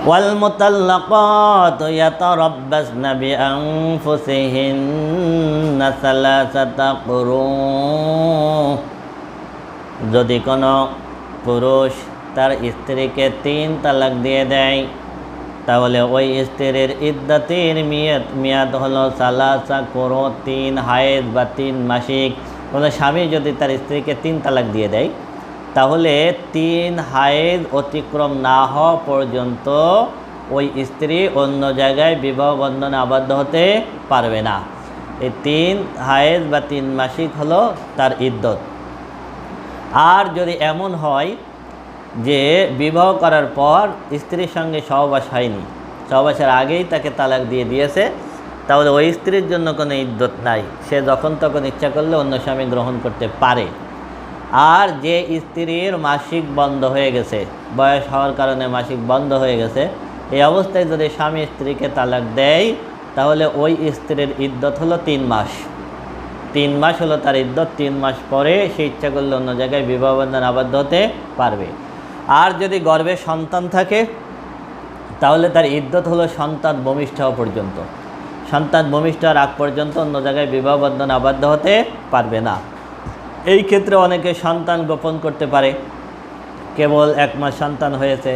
ওয়াল মুতাল্লাকাতু ইয়াতারাব্বাসনা বিআনফুসিহিন্না সালাসাতা কুরু। যদি কোনো পুরুষ তার স্ত্রীকে 3 তালাক দিয়ে দেয়, তাহলে ওই স্ত্রীর ইদ্দাতের মেয়াদ হলো সালাসা কুরু, 3 হায়েজ বা 3 মাসিক। কোনো স্বামী যদি তার স্ত্রীকে 3 তালাক দিয়ে দেয়, তাহলে 3 হায়েজ অতিক্রম না হওয়া পর্যন্ত ওই স্ত্রী অন্য জায়গায় বিবাহ বন্ধনে আবদ্ধ হতে পারবে না। এই 3 হায়েজ বা 3 মাসিক হলো তার ইদ্দত। আর যদি এমন হয় যে বিবাহ করার পর স্ত্রীর সঙ্গে সহবাস হয়নি, সহবাসের আগেই তাকে তালাক দিয়ে দিয়েছে, তাহলে ওই স্ত্রীর জন্য কোনো ইদ্দত নাই। সে যখন তখন ইচ্ছা করলে অন্য স্বামী গ্রহণ করতে পারে। আর যে স্ত্রীর মাসিক বন্ধ হয়ে গেছে, বয়স হওয়ার কারণে মাসিক বন্ধ হয়ে গেছে, এই অবস্থায় যদি স্বামী স্ত্রীকে তালাক দেয়, তাহলে ওই স্ত্রীর ইদ্দত হলো 3 মাস। 3 মাস হলো তার ইদ্দত। 3 মাস পরে সে ইচ্ছা করলে অন্য জায়গায় বিবাহ বন্ধন আবদ্ধ হতে পারবে। আর যদি গর্ভে সন্তান থাকে, তাহলে তার ইদ্দত হলো সন্তান ভূমিষ্ঠ হওয়া পর্যন্ত। সন্তান ভূমিষ্ঠ হওয়ার আগ পর্যন্ত অন্য জায়গায় বিবাহ বন্ধন আবদ্ধ হতে পারবে না। এই ক্ষেত্রে অনেকে সন্তান গোপন করতে পারে, কেবল 1 মাস সন্তান হয়েছে,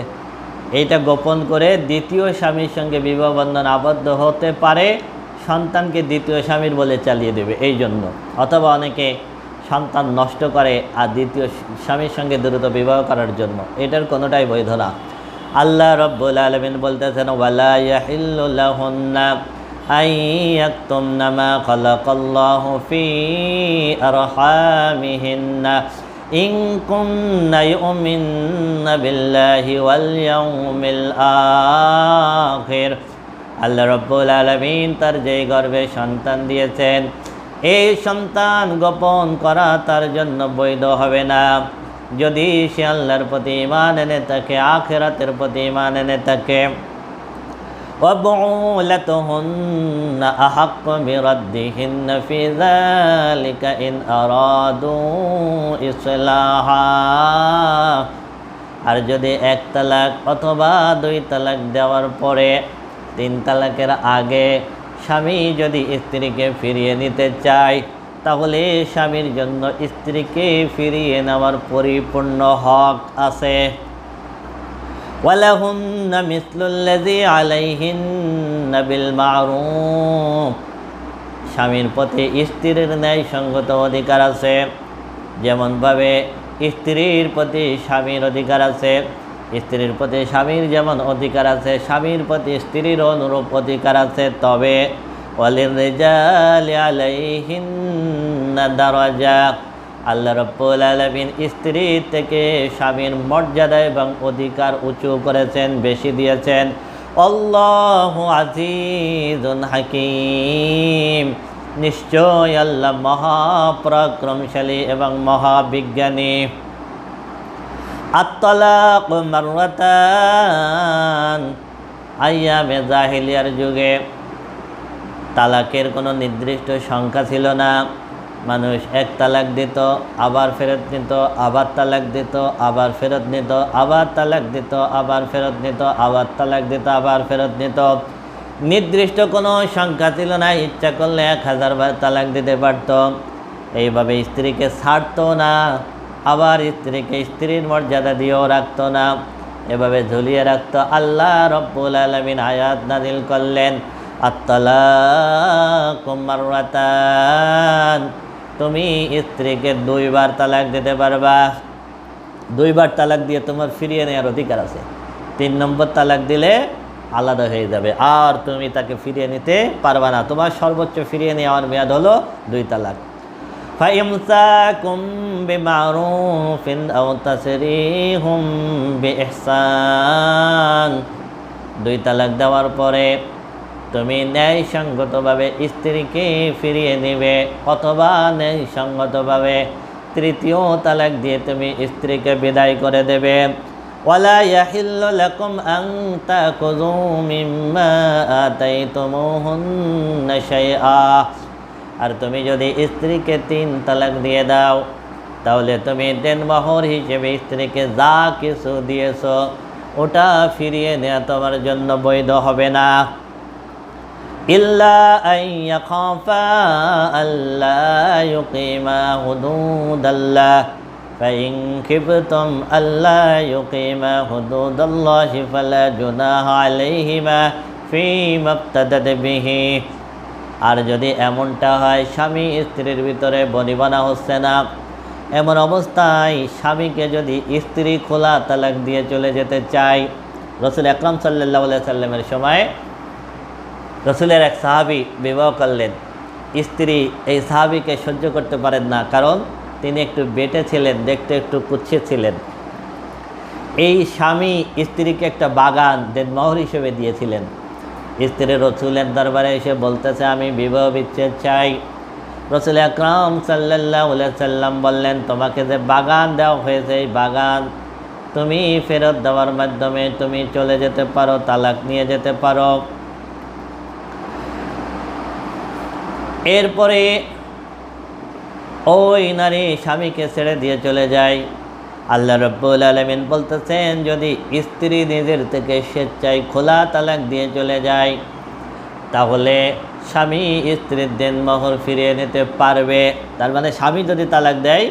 এইটা গোপন করে দ্বিতীয় স্বামীর সঙ্গে বিবাহ বন্ধন আবদ্ধ হতে পারে, সন্তানকে দ্বিতীয় স্বামীর বলে চালিয়ে দেবে এই জন্য। অথবা অনেকে সন্তান নষ্ট করে আর দ্বিতীয় স্বামীর সঙ্গে দ্রুত বিবাহ করার জন্য, এটার কোনোটাই বৈধ না। আল্লাহ রাব্বুল আলামিন বলতেছেন, ওয়ালা ইয়াহিল্লু লাহুন্না আন ইয়াকতুমনা মা খালাকাল্লাহু ফি আরহামিহিন্না ইন কুননা ইউমিননা বিল্লাহি ওয়াল ইয়াউমিল আখির। আল্লাহ রাব্বুল আলামিন তার যেই গর্ভে সন্তান দিয়েছেন, এই সন্তান গোপন করা তার জন্য বৈধ হবে না, যদি সে আল্লাহর প্রতি ঈমান এনে থাকে, আখিরাতের প্রতি ঈমান এনে থাকে। وَبُعُولَتُهُنَّ أَحَقُّ بِرَدِّهِنَّ فِي ذَلِكَ إِنْ أَرَادُوا إِصْلَاحًا। আর যদি 1 তালাক অথবা 2 তালাক দেওয়ার পরে 3 তালাকের আগে স্বামী যদি স্ত্রীকে ফিরিয়ে নিতে চায়, তাহলে স্বামীর জন্য স্ত্রীকে ফিরিয়ে নেওয়ার পরিপূর্ণ হক আছে। ওয়ালাহুন্না মিসলুল্লাযী আলাইহিন্না বিল মা'রুফ। স্বামীর প্রতি স্ত্রীর ন্যায় সঙ্গত অধিকার আছে। যেমনভাবে স্ত্রীর প্রতি স্বামীর অধিকার আছে, স্ত্রীর প্রতি স্বামীর যেমন অধিকার আছে, স্বামীর প্রতি স্ত্রীর অনুরূপ অধিকার আছে। তবে ওয়ালিররিজালি আলাইহিন্না দারাজা। আল্লাহ রাব্বুল আলামিন স্ত্রী থেকে স্বামীর মর্যাদা এবং অধিকার উঁচু করেছেন, বেশি দিয়েছেন। আল্লাহু আজিজুন হাকীম। নিশ্চয় আল্লাহ মহাপরাক্রমশালী এবং মহাবিজ্ঞানী। আত-তালাকু মাররাতান। আইয়ামে জাহিলিয়ার যুগে তালাকের কোনো নির্দিষ্ট সংখ্যা ছিল না। মানুষ 1 তালাক দিত, আবার ফেরত নিত, আবার তালাক দিত, আবার ফেরত নিত, আবার তালাক দিত, আবার ফেরত নিত, আবার তালাক দিত, আবার ফেরত নিত। নির্দিষ্ট কোনো সংখ্যা ছিল না। ইচ্ছা করলে 1000 বার তালাক দিতে পারত। এইভাবে স্ত্রীকে ছাড়তো না, আবার স্ত্রীকে স্ত্রীর মর্যাদা দিয়েও রাখতো না, এভাবে ঝুলিয়ে রাখতো। আল্লাহ রাব্বুল আলামিন আয়াত নাযিল করলেন, আত-তালাকু মাররাতান। তুমি স্ত্রীকে 2 বার তালাক দিতে পারবা। 2 বার তালাক দিয়ে তোমার ফিরিয়ে নেওয়ার অধিকার আছে। 3 নম্বর তালাক দিলে আলাদা হয়ে যাবে, আর তুমি তাকে ফিরিয়ে নিতে পারবা না। তোমার সর্বোচ্চ ফিরিয়ে নেওয়ার মেয়াদ হলো 2 তালাক। ফাইমসাকুম বিমারুফিন আও তাসরিহুম বিইহসান। 2 তালাক দেওয়ার পরে তুমি ন্যায়সঙ্গতভাবে স্ত্রীকে ফিরিয়ে নেবে, অথবা ন্যায়সঙ্গতভাবে 3য় তালাক দিয়ে তুমি স্ত্রীকে বিদায় করে দেবে। ওয়ালা ইয়াহিল্লু লাকুম আন তাখুযু মিম্মা আতাইতুমুহুন্না শাইআ। আর তুমি যদি স্ত্রীকে 3 তালাক দিয়ে দাও, তাহলে তুমি দেনমোহর হিসেবে স্ত্রীকে যা কিছু দিয়েছো ওটা ফিরিয়ে নেওয়া তোমার জন্য বৈধ হবে না। ইল্লা আন ইয়াখাফা আল্লা ইউকিমা হুদুদাল্লাহ ফাইন খিফতুম আল্লা ইউকিমা হুদুদাল্লাহি ফালা জুনাহা আলাইহিমা ফীমা ইবতাদাত বিহি। আর যদি এমনটা হয় স্বামী স্ত্রীর ভিতরে বনিবনা হচ্ছে না, এমন অবস্থায় স্বামীকে যদি স্ত্রী খোলা তালাক দিয়ে চলে যেতে চায়, রসুল আকরাম সাল্লাল্লাহু আলাইহি সাল্লামের সময় রসুলের এক সাহাবী বিবাহ করলেন। স্ত্রী এই সাহাবীকে সহ্য করতে পারেন না, কারণ তিনি একটু বেটে ছিলেন, দেখতে একটু কুৎসিত ছিলেন। এই স্বামী স্ত্রীকে একটা বাগান দেনমোহর হিসেবে দিয়েছিলেন। স্ত্রী রসুলের দরবারে এসে বলতেছে, আমি বিবাহ বিচ্ছেদ চাই। রসুল আকরাম সাল্লাল্লাহু আলাইহি সাল্লাম বললেন, তোমাকে যে বাগান দেওয়া হয়েছে এই বাগান তুমি ফেরত দেওয়ার মাধ্যমে তুমি চলে যেতে পারো, তালাক নিয়ে যেতে পারো। এরপরে ওই নারী স্বামীকে ছেড়ে দিয়ে চলে যায়। আল্লাহ রাব্বুল আলামিন বলতেছেন, যদি স্ত্রী নিজের থেকে স্বেচ্ছায় খোলা তালাক দিয়ে চলে যায়, তাহলে স্বামী স্ত্রীর দেনমোহর ফিরিয়ে নিতে পারবে। তার মানে স্বামী যদি তালাক দেয়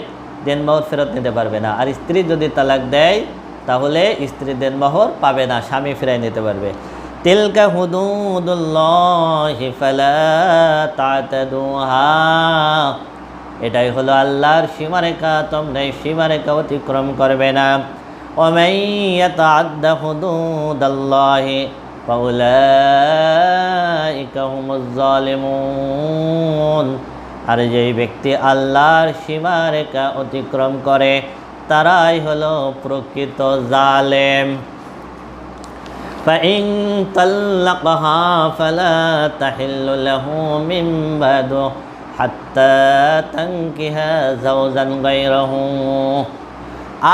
দেনমোহর ফেরত নিতে পারবে না, আর স্ত্রী যদি তালাক দেয় তাহলে স্ত্রী দেনমোহর পাবে না, স্বামী ফিরিয়ে নিতে পারবে। তিলকা হুদুদুল্লাহি ফালা তা'তাদুহা, এটাই হলো আল্লাহর সীমারেখা, তোমরা এই সীমারেখা অতিক্রম করবে না। ওয়ামান ইয়াতাআদ্দা হুদুদাল্লাহি ফাউলাইকা হুমুজ জালিমুন, আর যেই ব্যক্তি আল্লাহর সীমারেখা অতিক্রম করে তারাই হলো প্রকৃত জালেম। ফাইন তাল্লাকহা ফালা তাহিল্লু লাহু মিন বাদু হাত্তা তানকিহা যাওজান গায়রাহু,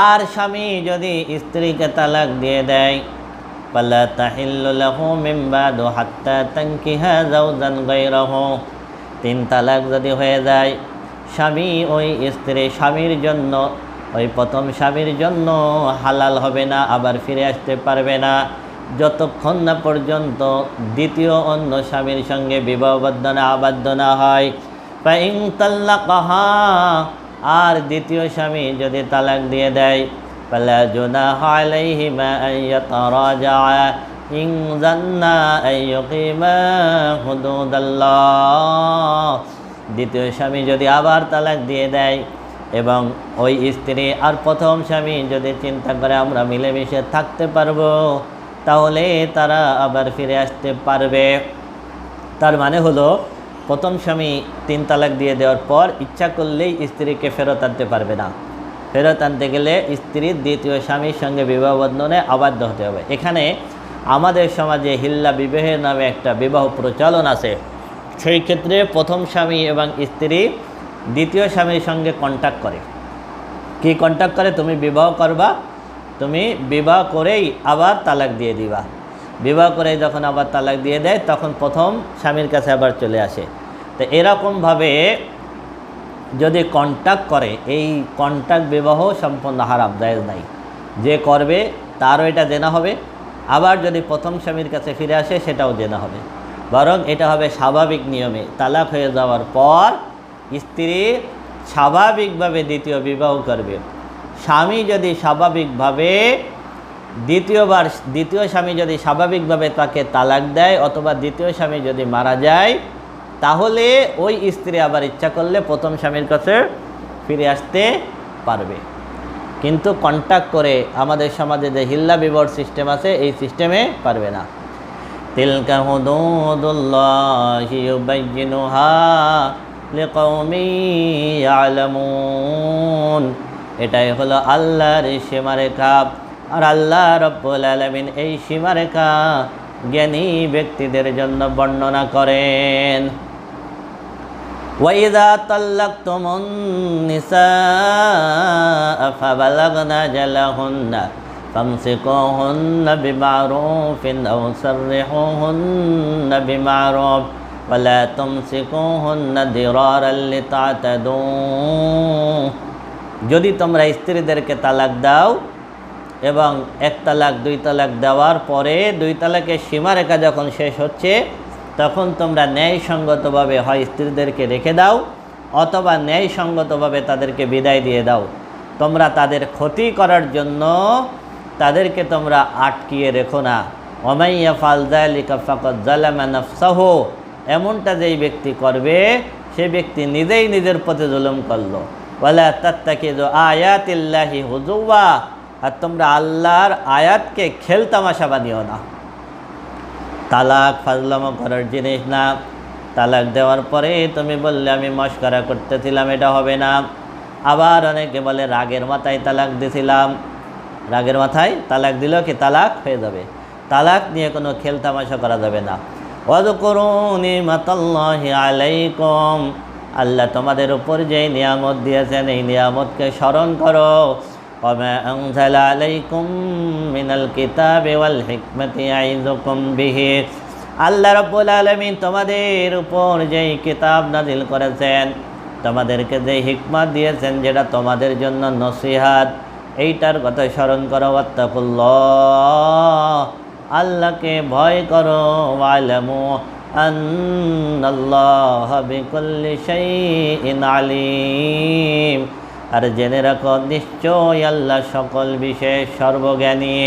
আর স্বামী যদি স্ত্রীকে তালাক দিয়ে দেয়, ফালা তাহিল্লু লাহু মিন বাদু হাত্তা তানকিহা যাওজান গায়রাহু, 3 তালাক যদি হয়ে যায়, স্বামী ওই স্ত্রী স্বামীর জন্য, ওই প্রথম স্বামীর জন্য হালাল হবে না, আবার ফিরে আসতে পারবে না, যতক্ষণ না পর্যন্ত দ্বিতীয় অন্য স্বামীর সঙ্গে বিবাহবদ্ধ না আবদ্ধ না হয়। ফাইন তাল্লাকহা, আর দ্বিতীয় স্বামী যদি তালাক দিয়ে দেয়, ফালা জুনাহা আলাইহিমা আন ইয়াতারাজাআ ইন জান্না আন ইউকিমা হুদুদাল্লাহ, দ্বিতীয় স্বামী যদি আবার তালাক দিয়ে দেয় এবং ওই স্ত্রী আর প্রথম স্বামী যদি চিন্তা করে আমরা মিলেমিশে থাকতে পারবো, তাহলে তারা আবার ফিরে আসতে পারবে। তার মানে হলো প্রথম স্বামী 3 তালাক দিয়ে দেওয়ার পর ইচ্ছা করলেই স্ত্রীকে ফেরত আনতে পারবে না। ফেরত আনতে গেলে স্ত্রীর দ্বিতীয় স্বামীর সঙ্গে বিবাহ বন্ধনে আবদ্ধ হতে হবে। এখানে আমাদের সমাজে হিল্লা বিবাহের নামে একটা বিবাহ প্রচলন আছে। সেই ক্ষেত্রে প্রথম স্বামী এবং স্ত্রী দ্বিতীয় স্বামীর সঙ্গে কন্ট্যাক্ট করে। কি কন্ট্যাক্ট করে? তুমি বিবাহ করবা, তুমি বিবাহ করেই আবার তালাক দিয়ে দিবা। বিবাহ করে যখন আবার তালাক দিয়ে দেয় তখন প্রথম স্বামীর কাছে আবার চলে আসে। তো এরকমভাবে যদি কন্ট্যাক্ট করে, এই কন্ট্যাক্ট বিবাহ সম্পূর্ণ হারাম, জায়েজ নাই। যে করবে তারও এটা জেনা হবে, আবার যদি প্রথম স্বামীর কাছে ফিরে আসে সেটাও জেনা হবে। বরং এটা হবে স্বাভাবিক নিয়মে। তালাক হয়ে যাওয়ার পর স্ত্রী স্বাভাবিকভাবে দ্বিতীয় বিবাহ করবে। স্বামী যদি স্বাভাবিকভাবে দ্বিতীয় স্বামী যদি স্বাভাবিকভাবে তাকে তালাক দেয় অথবা দ্বিতীয় স্বামী যদি মারা যায়, তাহলে ওই স্ত্রী আবার ইচ্ছা করলে প্রথম স্বামীর কাছে ফিরে আসতে পারবে। কিন্তু কন্ট্যাক্ট করে আমাদের সমাজে যে হিল্লা বিবাহ সিস্টেম আছে, এই সিস্টেমে পারবে না। তিলকা হুদুদুল্লাহি ইউবাইয়িনুহা লিকাওমি ইয়ালামুন, এটাই হলো আল্লাহর সীমারেখা। আর আল্লাহ রাব্বুল আলামিন এই সীমারেখা জ্ঞানী ব্যক্তিদের জন্য বর্ণনা করেন। ওয়াইযা তাল্লাকতুমুন নিসা ফাবালাগনা আজালাহুন্না ফামসিকুহুন্না বিমারুফিন আও সাররিহুন্না বিমারুফ ওয়ালা তুমসিকুহুন্না দিরারাল লিতাতাদু, যদি তোমরা স্ত্রীদেরকে তালাক দাও এবং 1 তালাক 2 তালাক দেওয়ার পরে 2 তালাকের সীমারেখা যখন শেষ হচ্ছে তখন তোমরা ন্যায়সঙ্গতভাবে হয় স্ত্রীদেরকে রেখে দাও অথবা ন্যায়সঙ্গতভাবে তাদেরকে বিদায় দিয়ে দাও। তোমরা তাদের ক্ষতি করার জন্য তাদেরকে তোমরা আটকিয়ে রেখো না। ওয়া মান ইয়াফআল যালিকা ফাকাদ যালামা নাফসাহু, এমনটা যেই ব্যক্তি করবে সে ব্যক্তি নিজেই নিজের প্রতি জুলুম করলো। ওয়ালা তাত্তাকিযু আয়াতিল্লাহি হুজুওয়া, আর তোমরা আল্লাহর আয়াতকে খেলতামাশা বানিও না। তালাক ফাজলামো করার জিনিস না। তালাক দেওয়ার পরে তুমি বললে আমি মশকরা করতেছিলাম, এটা হবে না। আবার অনেকে বলে রাগের মাথায় তালাক দিয়েছিলাম, রাগের মাথায় তালাক দিলেও কি তালাক হয়ে যাবে? তালাক নিয়ে কোনো খেলতামাশা করা যাবে না। ওয়াযকুরু নি'মাতাল্লাহি আলাইকুম, আল্লাহ তোমাদের উপর যেই নিয়ামত দিয়েছেন এই নিয়ামতকে স্মরণ করো। ওয়া মা আনজালা আলাইকুম মিনাল কিতাবি ওয়াল হিকমাতি ইয়াইযুকুম বিহি, আল্লাহ রাব্বুল আলামিন তোমাদের উপর যেই কিতাব নাজিল করেছেন, তোমাদেরকে যেই হিকমত দিয়েছেন যেটা তোমাদের জন্য নসিহাত, এইটার কথা স্মরণ করো। ওয়াত্তাকুল্লাহ, আল্লাহকে ভয় করো। ওয়ালামু আন্নাল্লাহা বিকুল্লি শাইইন আলিম, আর জেনে রাখো নিশ্চয় আল্লাহ সকল বিষয়ে সর্বজ্ঞানী।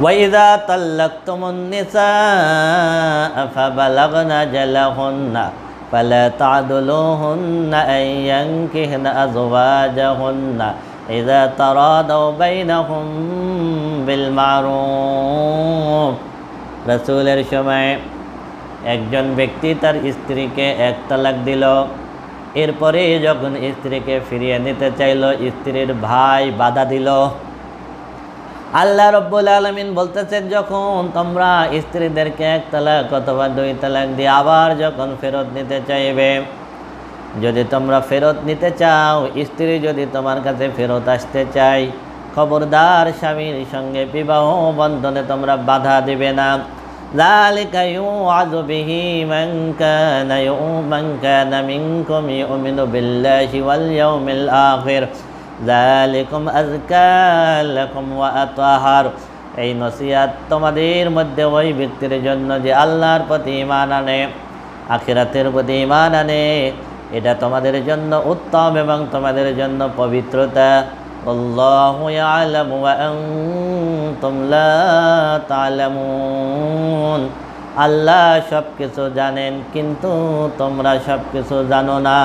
ওয়াইযা তাল্লাকতুমুন নিসা ফাবালাগনা আজালাহুন্না ফালা তা'দুলুহুন্না আন ইয়ানকিহনা আযওয়াজাহুন্না ইযা তারাদাও বাইনাহুম বিল মারুফ। রাসূলের সময় একজন ব্যক্তি তার স্ত্রীকে 1 তালাক দিল। এরপরে যখন স্ত্রীকে ফিরিয়ে নিতে চাইল, স্ত্রীর ভাই বাধা দিল। আল্লাহ রাব্বুল আলামিন বলতেছেন, যখন তোমরা স্ত্রীদেরকে 1 তালাক অথবা 2 তালাক দিয়ে আবার যখন ফেরত নিতে চাইবে, যদি তোমরা ফেরত নিতে চাও, স্ত্রী যদি তোমার কাছে ফেরত আসতে চাই, খবরদার স্বামীর সঙ্গে বিবাহ বন্ধনে তোমরা বাধা দিবে না। যালিকা ইউআযু বিহি মান কানা মিনকুম ইউমিনু বিল্লাহি ওয়াল ইয়াউমিল আখির যালিকুম আযকা লাকুম ওয়া আতাহার, এই নসিহত তোমাদের মধ্যে ওই ব্যক্তির জন্য যে আল্লাহর প্রতি ঈমান আনে, আখিরাতের প্রতি ঈমান আনে, এটা তোমাদের জন্য উত্তম এবং তোমাদের জন্য পবিত্রতা। আল্লাহু ইয়ালামু ওয়া আনতুম লা তা'লামুন, আল্লাহ সব কিছু জানেন কিন্তু তোমরা সব কিছু জানো না।